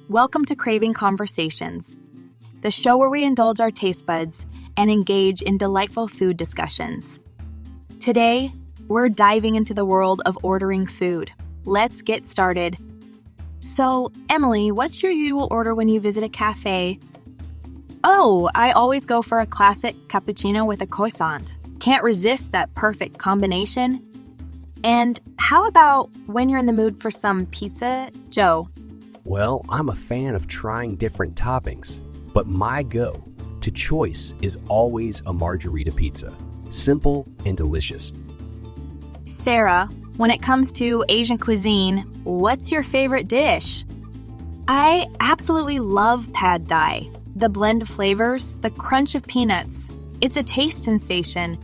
Welcome to Craving Conversations, the show where we indulge our taste buds and engage in delightful food discussions. Today, we're diving into the world of ordering food. Let's get started. So, Emily, what's your usual order when you visit a cafe? Oh, I always go for a classic cappuccino with a croissant. Can't resist that perfect combination. And how about when you're in the mood for some pizza, Joe? Well, I'm a fan of trying different toppings, but my go-to choice is always a margarita pizza. Simple and delicious. Sarah, when it comes to Asian cuisine, what's your favorite dish? I absolutely love pad thai. The blend of flavors, the crunch of peanuts. It's a taste sensation.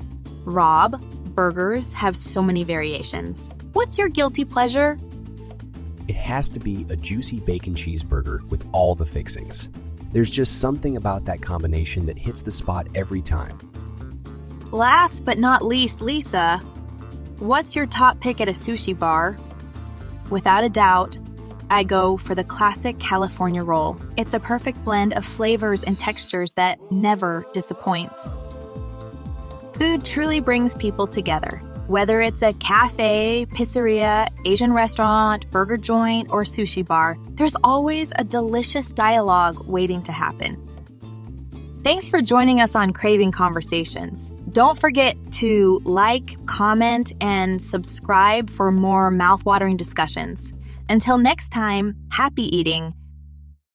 Rob, burgers have so many variations. What's your guilty pleasure? It has to be a juicy bacon cheeseburger with all the fixings. There's just something about that combination that hits the spot every time. Last but not least, Lisa, what's your top pick at a sushi bar? Without a doubt, I go for the classic California roll. It's a perfect blend of flavors and textures that never disappoints. Food truly brings people together. Whether it's a cafe, pizzeria, Asian restaurant, burger joint, or sushi bar, there's always a delicious dialogue waiting to happen. Thanks for joining us on Craving Conversations. Don't forget to like, comment, and subscribe for more mouth-watering discussions. Until next time, happy eating